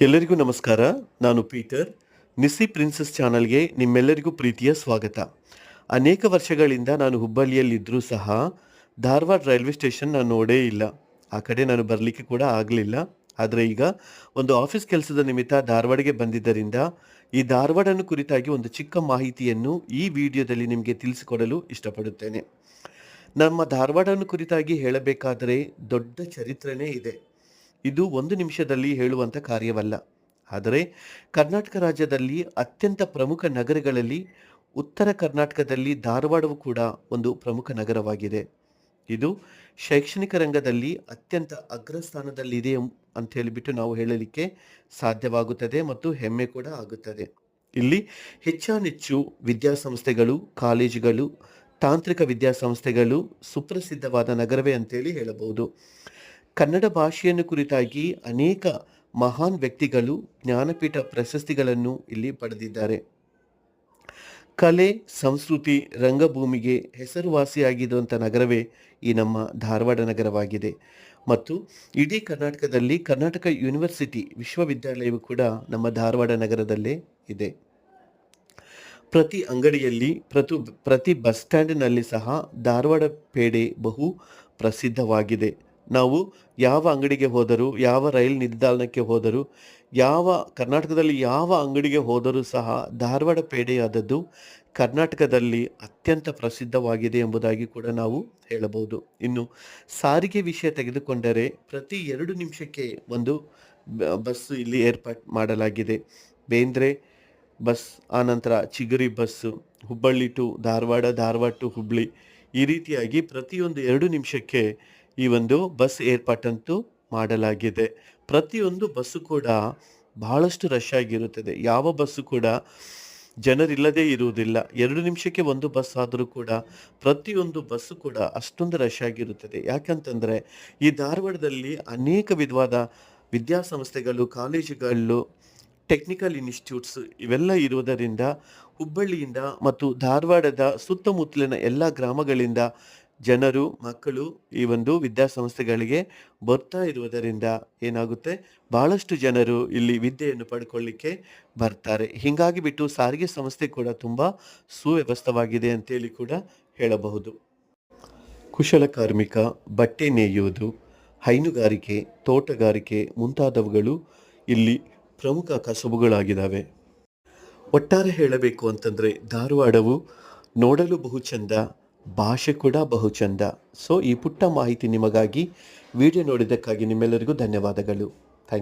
ಎಲ್ಲರಿಗೂ ನಮಸ್ಕಾರ. ನಾನು ಪೀಟರ್. ನಿಸ್ಸಿ ಪ್ರಿನ್ಸಸ್ ಚಾನಲ್ಗೆ ನಿಮ್ಮೆಲ್ಲರಿಗೂ ಪ್ರೀತಿಯ ಸ್ವಾಗತ. ಅನೇಕ ವರ್ಷಗಳಿಂದ ನಾನು ಹುಬ್ಬಳ್ಳಿಯಲ್ಲಿದ್ದರೂ ಸಹ ಧಾರವಾಡ ರೈಲ್ವೆ ಸ್ಟೇಷನ್ ನಾನು ನೋಡೇ ಇಲ್ಲ. ಆ ಕಡೆ ನಾನು ಬರಲಿಕ್ಕೆ ಕೂಡ ಆಗಲಿಲ್ಲ. ಆದರೆ ಈಗ ಒಂದು ಆಫೀಸ್ ಕೆಲಸದ ನಿಮಿತ್ತ ಧಾರವಾಡಿಗೆ ಬಂದಿದ್ದರಿಂದ ಈ ಧಾರವಾಡನ್ನು ಕುರಿತಾಗಿ ಒಂದು ಚಿಕ್ಕ ಮಾಹಿತಿಯನ್ನು ಈ ವಿಡಿಯೋದಲ್ಲಿ ನಿಮಗೆ ತಿಳಿಸಿಕೊಡಲು ಇಷ್ಟಪಡುತ್ತೇನೆ. ನಮ್ಮ ಧಾರವಾಡವನ್ನು ಕುರಿತಾಗಿ ಹೇಳಬೇಕಾದರೆ ದೊಡ್ಡ ಚರಿತ್ರೆನೇ ಇದೆ. ಇದು ಒಂದು ನಿಮಿಷದಲ್ಲಿ ಹೇಳುವಂಥ ಕಾರ್ಯವಲ್ಲ. ಆದರೆ ಕರ್ನಾಟಕ ರಾಜ್ಯದಲ್ಲಿ ಅತ್ಯಂತ ಪ್ರಮುಖ ನಗರಗಳಲ್ಲಿ ಉತ್ತರ ಕರ್ನಾಟಕದಲ್ಲಿ ಧಾರವಾಡವು ಕೂಡ ಒಂದು ಪ್ರಮುಖ ನಗರವಾಗಿದೆ. ಇದು ಶೈಕ್ಷಣಿಕ ರಂಗದಲ್ಲಿ ಅತ್ಯಂತ ಅಗ್ರಸ್ಥಾನದಲ್ಲಿದೆ ಅಂತ ಹೇಳಿಬಿಟ್ಟು ನಾವು ಹೇಳಲಿಕ್ಕೆ ಸಾಧ್ಯವಾಗುತ್ತದೆ ಮತ್ತು ಹೆಮ್ಮೆ ಕೂಡ ಆಗುತ್ತದೆ. ಇಲ್ಲಿ ಹೆಚ್ಚಾನೆಚ್ಚು ವಿದ್ಯಾಸಂಸ್ಥೆಗಳು, ಕಾಲೇಜುಗಳು, ತಾಂತ್ರಿಕ ವಿದ್ಯಾಸಂಸ್ಥೆಗಳು ಸುಪ್ರಸಿದ್ಧವಾದ ನಗರವೇ ಅಂತೇಳಿ ಹೇಳಬಹುದು. ಕನ್ನಡ ಭಾಷೆಯನ್ನು ಕುರಿತಾಗಿ ಅನೇಕ ಮಹಾನ್ ವ್ಯಕ್ತಿಗಳು ಜ್ಞಾನಪೀಠ ಪ್ರಶಸ್ತಿಗಳನ್ನು ಇಲ್ಲಿ ಪಡೆದಿದ್ದಾರೆ. ಕಲೆ, ಸಂಸ್ಕೃತಿ, ರಂಗಭೂಮಿಗೆ ಹೆಸರುವಾಸಿಯಾಗಿರುವಂಥ ನಗರವೇ ಈ ನಮ್ಮ ಧಾರವಾಡ ನಗರವಾಗಿದೆ. ಮತ್ತು ಇಡೀ ಕರ್ನಾಟಕದಲ್ಲಿ ಕರ್ನಾಟಕ ಯೂನಿವರ್ಸಿಟಿ ವಿಶ್ವವಿದ್ಯಾಲಯವು ಕೂಡ ನಮ್ಮ ಧಾರವಾಡ ನಗರದಲ್ಲೇ ಇದೆ. ಪ್ರತಿ ಅಂಗಡಿಯಲ್ಲಿ, ಪ್ರತಿ ಬಸ್ ಸ್ಟ್ಯಾಂಡಿನಲ್ಲಿ ಸಹ ಧಾರವಾಡ ಪೇಡೆ ಬಹು ಪ್ರಸಿದ್ಧವಾಗಿದೆ. ನಾವು ಯಾವ ಅಂಗಡಿಗೆ ಹೋದರೂ, ಯಾವ ರೈಲು ನಿಲ್ದಾಣಕ್ಕೆ ಹೋದರೂ, ಕರ್ನಾಟಕದಲ್ಲಿ ಯಾವ ಅಂಗಡಿಗೆ ಹೋದರೂ ಸಹ ಧಾರವಾಡ ಪೇಡೆಯಾದದ್ದು ಕರ್ನಾಟಕದಲ್ಲಿ ಅತ್ಯಂತ ಪ್ರಸಿದ್ಧವಾಗಿದೆ ಎಂಬುದಾಗಿ ಕೂಡ ನಾವು ಹೇಳಬಹುದು. ಇನ್ನು ಸಾರಿಗೆ ವಿಷಯ ತೆಗೆದುಕೊಂಡರೆ ಪ್ರತಿ 2 ನಿಮಿಷಕ್ಕೆ ಒಂದು ಬಸ್ಸು ಇಲ್ಲಿ ಏರ್ಪಾಟ್ ಮಾಡಲಾಗಿದೆ. ಬೇಂದ್ರೆ ಬಸ್, ಆನಂತರ Chigari bus, Hubballi to Dharwad, Dharwad to Hubballi, ಈ ರೀತಿಯಾಗಿ ಪ್ರತಿಯೊಂದು 2 ನಿಮಿಷಕ್ಕೆ ಈ ಒಂದು ಬಸ್ ಏರ್ಪಾಟಂತೂ ಮಾಡಲಾಗಿದೆ. ಪ್ರತಿಯೊಂದು ಬಸ್ಸು ಕೂಡ ಬಹಳಷ್ಟು ರಶ್ ಆಗಿರುತ್ತದೆ. ಯಾವ ಬಸ್ಸು ಕೂಡ ಜನರಿಲ್ಲದೇ ಇರುವುದಿಲ್ಲ. 2 ನಿಮಿಷಕ್ಕೆ ಒಂದು ಬಸ್ ಆದರೂ ಕೂಡ ಪ್ರತಿಯೊಂದು ಬಸ್ಸು ಕೂಡ ಅಷ್ಟೊಂದು ರಶ್ ಆಗಿರುತ್ತದೆ. ಯಾಕಂತಂದರೆ ಈ ಧಾರವಾಡದಲ್ಲಿ ಅನೇಕ ವಿಧವಾದ ವಿದ್ಯಾಸಂಸ್ಥೆಗಳು, ಕಾಲೇಜುಗಳು, ಟೆಕ್ನಿಕಲ್ ಇನ್ಸ್ಟಿಟ್ಯೂಟ್ಸ್ ಇವೆಲ್ಲ ಇರುವುದರಿಂದ ಹುಬ್ಬಳ್ಳಿಯಿಂದ ಮತ್ತು ಧಾರವಾಡದ ಸುತ್ತಮುತ್ತಲಿನ ಎಲ್ಲ ಗ್ರಾಮಗಳಿಂದ ಜನರು, ಮಕ್ಕಳು ಈ ಒಂದು ವಿದ್ಯಾಸಂಸ್ಥೆಗಳಿಗೆ ಬರ್ತಾ ಇರುವುದರಿಂದ ಏನಾಗುತ್ತೆ, ಬಹಳಷ್ಟು ಜನರು ಇಲ್ಲಿ ವಿದ್ಯೆಯನ್ನು ಪಡ್ಕೊಳ್ಳಿಕ್ಕೆ ಬರ್ತಾರೆ. ಹೀಗಾಗಿ ಬಿಟ್ಟು ಸಾರಿಗೆ ಸಂಸ್ಥೆ ಕೂಡ ತುಂಬ ಸುವ್ಯವಸ್ಥವಾಗಿದೆ ಅಂತೇಳಿ ಕೂಡ ಹೇಳಬಹುದು. ಕುಶಲಕಾರ್ಮಿಕ, ಬಟ್ಟೆ ನೇಯುವುದು, ಹೈನುಗಾರಿಕೆ, ತೋಟಗಾರಿಕೆ ಮುಂತಾದವುಗಳು ಇಲ್ಲಿ ಪ್ರಮುಖ ಕಸುಬುಗಳಾಗಿದ್ದಾವೆ. ಒಟ್ಟಾರೆ ಹೇಳಬೇಕು ಅಂತಂದರೆ ಧಾರವಾಡವು ನೋಡಲು ಬಹು ಚಂದ, ಭಾಷೆ ಕೂಡ ಬಹು ಚಂದ. ಸೊ ಈ ಪುಟ್ಟ ಮಾಹಿತಿ ನಿಮಗಾಗಿ ವಿಡಿಯೋ ನೋಡಿದ್ದಕ್ಕಾಗಿ ನಿಮ್ಮೆಲ್ಲರಿಗೂ ಧನ್ಯವಾದಗಳು.